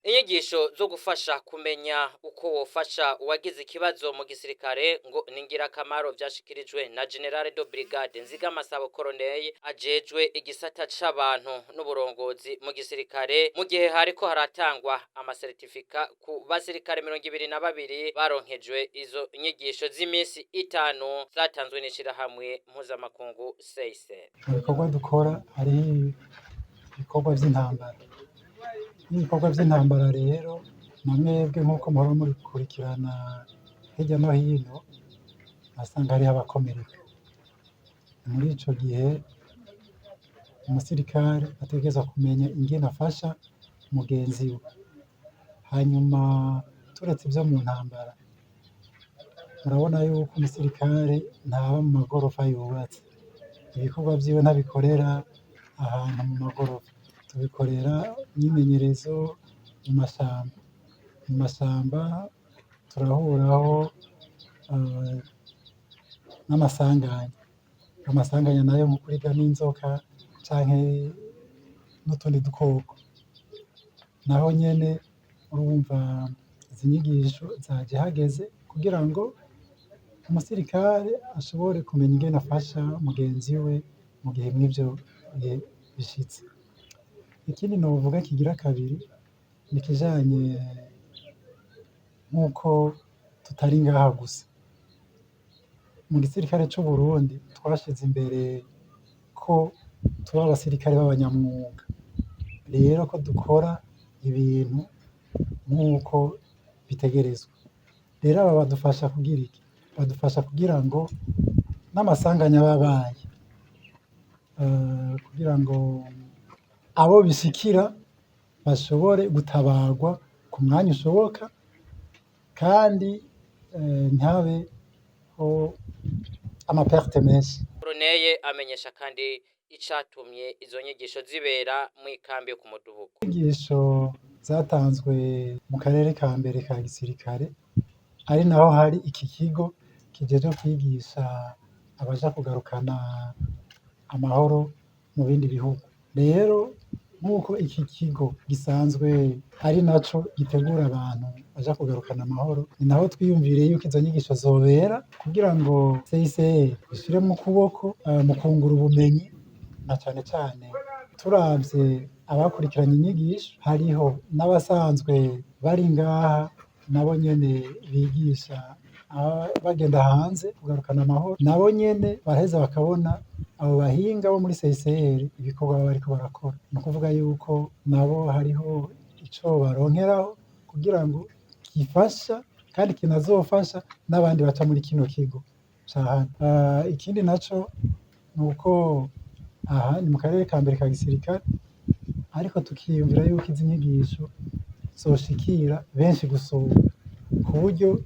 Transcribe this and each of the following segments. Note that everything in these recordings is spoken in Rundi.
Inyigisho zo gufasha kumenya uko wofasha uwagize ikibazo mu gisirikare ngo ni ngirakamaro vyashikirijwe na General de Brigade Nzigamasabo Corneille ajejwe igisata c'abantu n'uburongozi mu gisirikare mu gihe hariko haratangwa amasertifika ku basirikare 22 baronkejwe izo inyigisho z'imisi 5 zatanzwe n'ishirahamwe mpuzamakungu CICR. Ibikorwa dukora hari ibikorwa vy'intambara. Ibikorwa vy'intambara rero namwebwe nk'uko muhora murikurikirana hirya no hino asanga hariho abakomereka. Muri ico gihe umusirikare ategerezwa kumenya ingene afasha mugenzi we. Hanyuma turetse ivyo mu ntambara, murabona yuko umusirikare ntaba mu magorofa yubatse. Ibikorwa vyiwe ntabikorera ahantu mu magorofa, tubikorera imyimenyerezo mu mashamba. Mu mashamba turahuraho n'amasanganya. Amasanganya nayo mu kuriga n'inzoka canke n'utundi dukoko. Naho nyene urumva izi nyigisho zaje hageze kugira ngo umusirikare ashobore kumenya ingene afasha mugenzi we mu gihe mw'ivyo bihe bishitse. Ikindi novuga kigira kabiri ni ikijanye nk'uko tutari ngaha gusa. Mu gisirikare c'Uburundi twashize imbere ko tuba abasirikare b'abanyamwuga. Rero ko dukora ibintu nk'uko bitegerezwa. Rero aba badufasha kugira iki? Badufasha kugira ngo n'amasanganya aba abaye, kugira ngo abo bishikira bashobore gutabarwa ku mwanya ushoboka kandi ntihabeho amaperte menshi. Corneille amenyesha kandi icatumye izo nyigisho zibera mw'ikambi yo ku Mudubuko. Inyigisho zatanzwe mu karere ka mbere ka gisirikare ari naho hari iki kigo kijejwe kwigisha abaja kugarukana amahoro mu bindi bihugu. Rero nk'uko iki kigo gisanzwe ari naco gitegura abantu baja kugarukana amahoro, ni naho twiyumviriye yuko izo nyigisho zobera kugira ngo CICR ishire mu kuboko mu kungura ubumenyi, na cane cane turavye abakurikiranye inyigisho hariho n'abasanzwe bari ngaha nabo nyene bigisha bagenda hanze kugarukana amahoro, nabo nyene baraheza bakabona abo bahinga bo muri CICR ibikorwa baba bariko barakora. Ni ukuvuga yuko nabo hariho ico baronkeraho kugira ngo gifasha kandi kinazofasha n'abandi baca muri kino kigo ca hano. Ikindi naco ni uko aha ni mu karere ka mbere ka gisirikare ariko tukiyumvira yuko izi nyigisho zoshikira benshi gusumba, ku buryo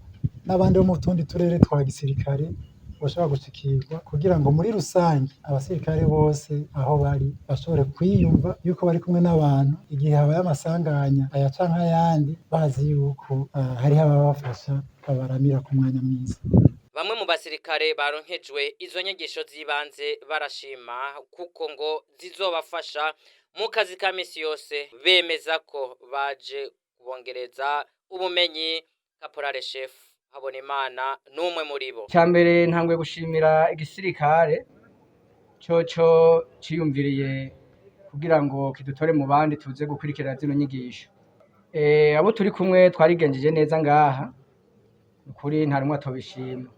n'abandi bo mu tundi turere twa gisirikare boshobora gushikirwa kugira ngo muri rusange abasirikare bose aho bari bashobore kwiyumva yuko bari kumwe n'abantu igihe habaye amasanganya aya canke ayandi, bazi yuko hariho ababafasha babaramira ku mwanya mwiza. Bamwe mu basirikare baronkejwe izo nyigisho z'ibanze barashima kuko ngo zizobafasha mu kazi ka misi yose, bemeza ko baje kubongereza ubumenyi. Caporal Chef Habonimana n'umwe muri bo. Cyambere ntangwe gushimira igisirikare coco ciyumviriye kugira ngo kidutore mu bandi tuze gukurikirana zino nyigisho. Abo turi kumwe twarigenjeje neza ngaha, ukuri nta rumwe atobishima.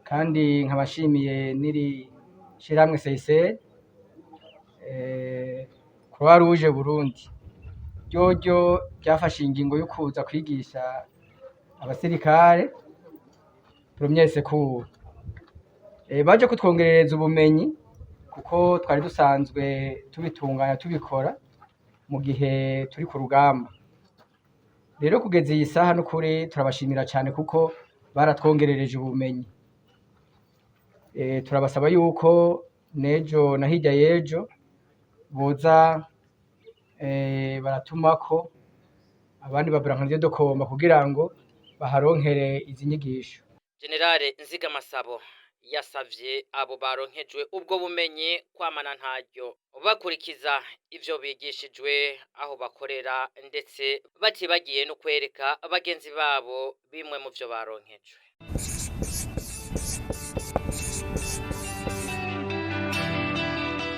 Kandi nkabashimiye niri shiramwe CICR, Croix Rouge Burundi ryoryo ryafashe ingingo yo kuza kwigisha abasirikare premier secours. Baje kutwongerereza ubumenyi kuko twari dusanzwe tubitunganya tubikora mu gihe turi ku rugamba. Rero kugeza iyi saha n'ukuri turabashimira cyane kuko baratwongerereje ubumenyi. Turabasaba yuko nejo na hirya yejo boza baratumako abandi baburankanije dokomba kugira ngo baharonkere izi nyigisho. General Nzigamasabo yasavye abo baronkejwe ubwo bumenyi kwamana ntaryo bakurikiza ivyo bigishijwe aho bakorera ndetse batibagiye no kwereka bagenzi babo bimwe mu vyo baronkejwe.